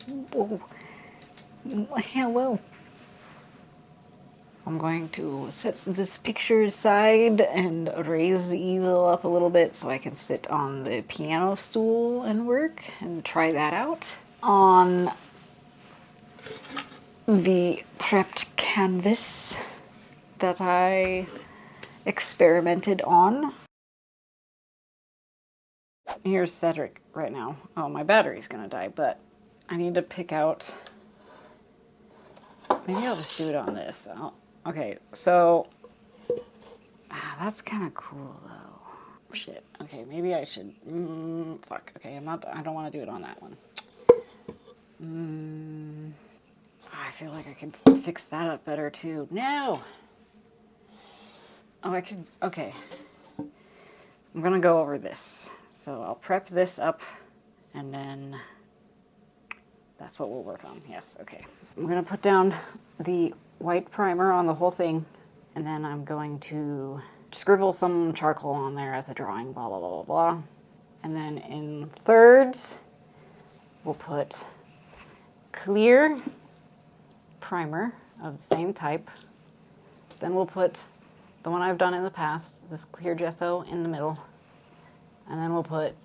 Whoa. Hello. I'm going to set this picture aside and raise the easel up a little bit so I can sit on the piano stool and work and try that out on the prepped canvas that I experimented on. Here's Cedric right now. Oh, my battery's gonna die, but I need to pick out. Maybe I'll just do it on this. Okay, so that's kind of cool though. Shit. Okay, maybe I should. Fuck. Okay, I'm not. I don't want to do it on that one. I feel like I can fix that up better too. No. Oh, I could. Okay. I'm gonna go over this. So I'll prep this up, and then that's what we'll work on. Yes. Okay. I'm gonna put down the white primer on the whole thing, and then I'm going to scribble some charcoal on there as a drawing, blah, blah, blah, blah, blah. And then in thirds, we'll put clear primer of the same type. Then we'll put the one I've done in the past, this clear gesso, in the middle. And then we'll put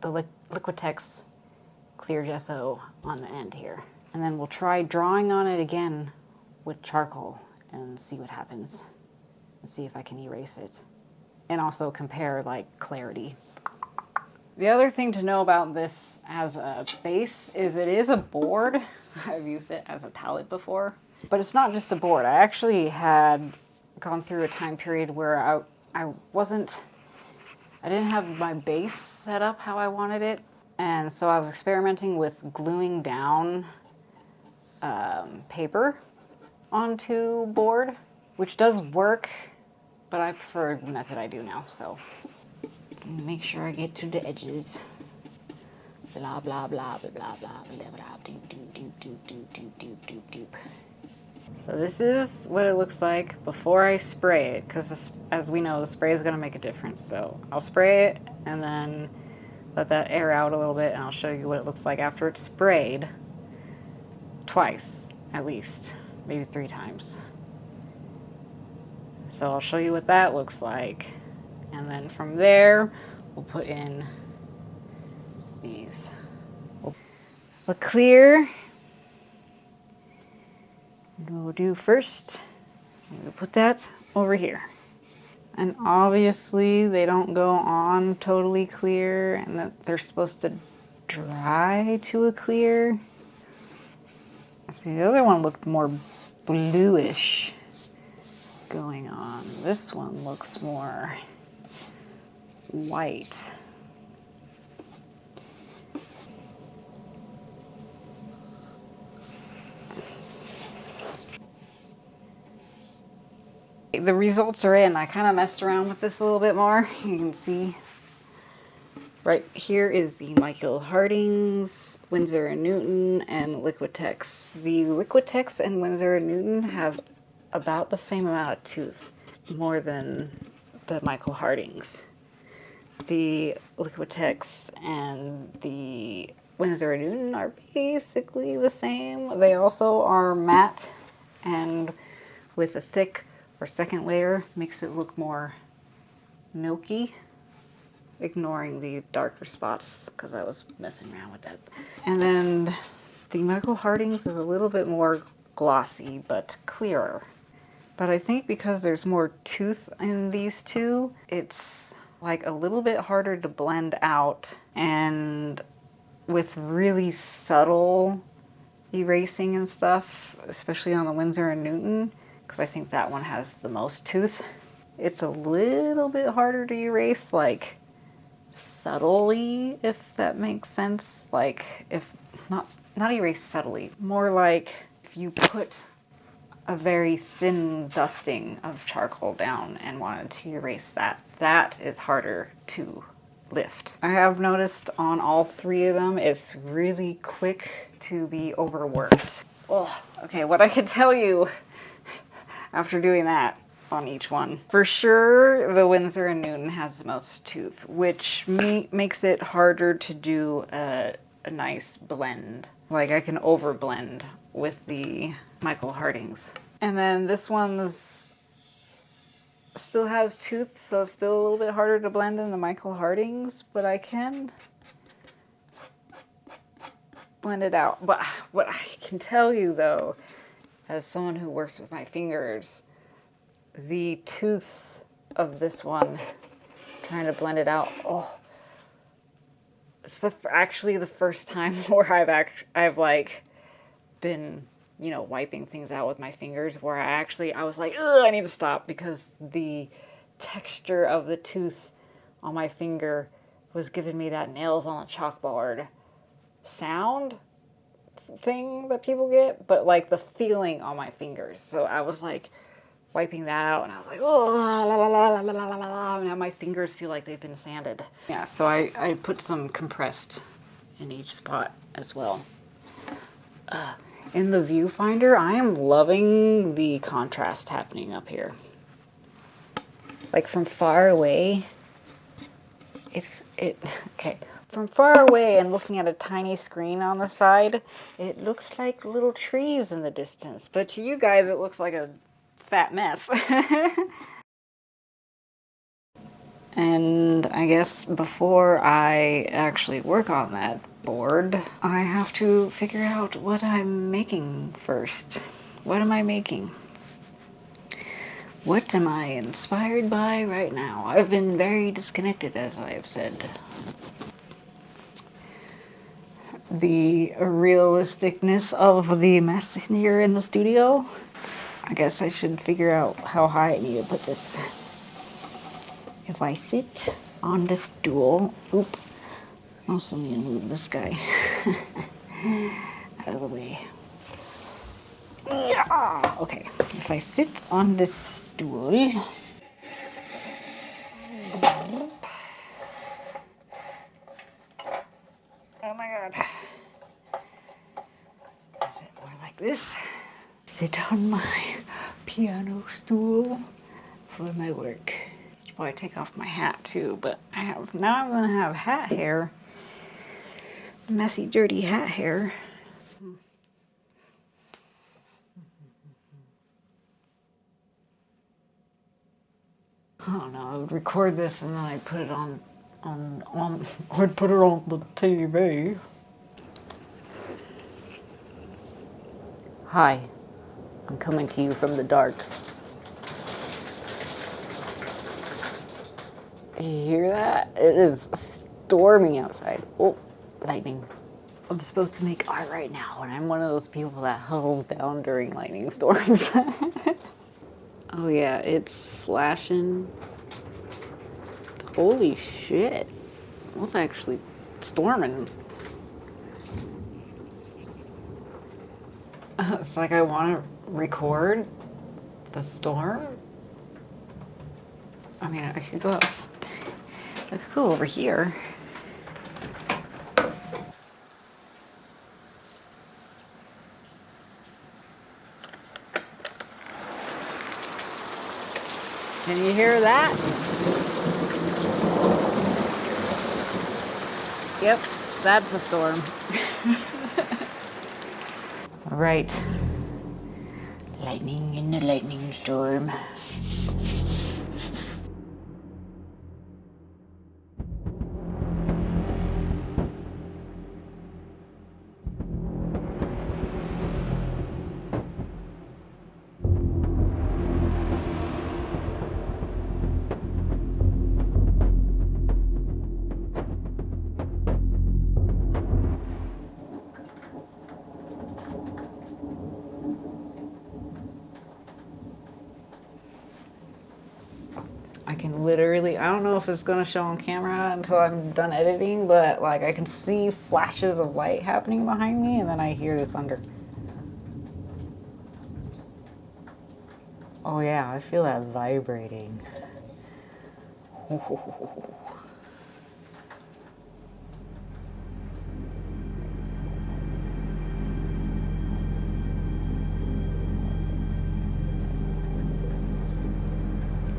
the Liquitex clear gesso on the end here. And then we'll try drawing on it again with charcoal and see what happens. And see if I can erase it. And also compare like clarity. The other thing to know about this as a base is it is a board. I've used it as a palette before. But it's not just a board. I actually had gone through a time period where I didn't have my base set up how I wanted it. And so I was experimenting with gluing down paper onto board, which does work, but I prefer the method I do now. So make sure I get to the edges. Blah blah blah blah blah blah blah blah doop doop doop doop doop doop doop doop doop. So this is what it looks like before I spray it, because as we know, the spray is going to make a difference. So I'll spray it and then let that air out a little bit, and I'll show you what it looks like after it's sprayed twice, at least, maybe 3 times. So I'll show you what that looks like. And then from there, we'll put in these. The clear, we'll do first, we'll put that over here. And obviously they don't go on totally clear, and that they're supposed to dry to a clear. See, the other one looked more bluish going on. This one looks more white. The results are in. I kind of messed around with this a little bit more. You can see right here is the Michael Harding's, Winsor & Newton, and Liquitex. The Liquitex and Winsor & Newton have about the same amount of tooth, more than the Michael Harding's. The Liquitex and the Winsor & Newton are basically the same. They also are matte and with a thick or second layer makes it look more milky, ignoring the darker spots because I was messing around with that. And then the Michael Harding's is a little bit more glossy but clearer. But I think because there's more tooth in these two, it's like a little bit harder to blend out, and with really subtle erasing and stuff, especially on the Winsor & Newton, because I think that one has the most tooth. It's a little bit harder to erase, like, subtly, if that makes sense. Like, if not erase subtly, more like if you put a very thin dusting of charcoal down and wanted to erase that, that is harder to lift. I have noticed on all 3 of them, it's really quick to be overworked. Oh, okay, what I can tell you after doing that on each one. For sure, the Winsor & Newton has the most tooth, which makes it harder to do a a nice blend. Like I can over blend with the Michael Hardings. And then this one's still has tooth, so it's still a little bit harder to blend than the Michael Hardings, but I can blend it out. But what I can tell you though, as someone who works with my fingers, the tooth of this one, trying to blend it out, oh, it's actually the first time where I've like been, you know, wiping things out with my fingers where I was like, ugh, I need to stop, because the texture of the tooth on my finger was giving me that nails on a chalkboard sound thing that people get, but like the feeling on my fingers. So I was like wiping that out and I was like, oh, la, la, la, la, la, la, la. Now my fingers feel like they've been sanded. Yeah, so I put some compressed in each spot as well. In the viewfinder, I am loving the contrast happening up here. Like from far away, okay. From far away and looking at a tiny screen on the side, it looks like little trees in the distance. But to you guys, it looks like a fat mess. And I guess before I actually work on that board, I have to figure out what I'm making first. What am I making? What am I inspired by right now? I've been very disconnected, as I have said. The realisticness of the mess here in the studio. I guess I should figure out how high I need to put this. If I sit on the stool, oop, I also need to move this guy out of the way. Yeah, okay, if I sit on this stool, oh my god, is it more like this? Sit on my piano stool for my work. Should probably take off my hat too, but now I'm gonna have hat hair, messy, dirty hat hair. I don't know, I would record this and then I'd put it on I'd put it on the TV. Hi, I'm coming to you from the dark. Do you hear that? It is storming outside. Oh, lightning. I'm supposed to make art right now, and I'm one of those people that huddles down during lightning storms. Oh yeah, it's flashing. Holy shit. It's actually storming. It's like I want to record the storm. I mean, I could go over here. Can you hear that? Yep, that's a storm. All right. Lightning in the lightning storm. I can literally, I don't know if it's gonna show on camera until I'm done editing, but like I can see flashes of light happening behind me and then I hear the thunder. Oh yeah, I feel that vibrating.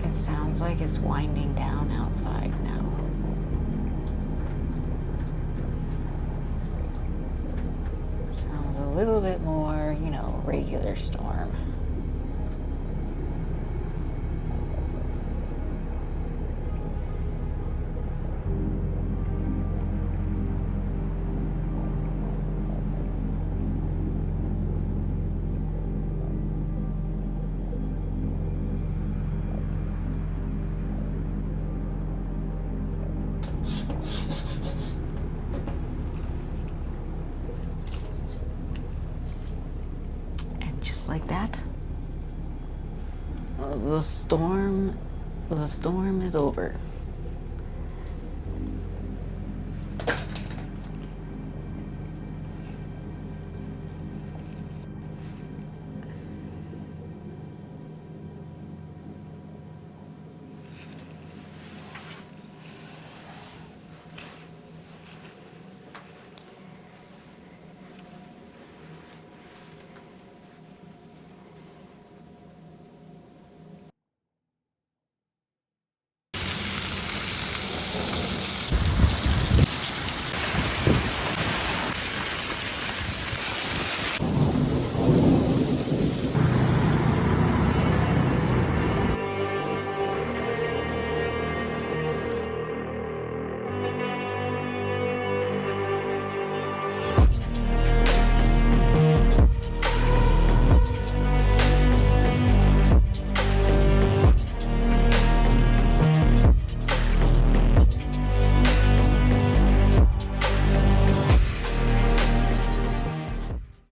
It sounds like it's winding down outside now. little bit more, you know, regular storm. Like that, the storm is over.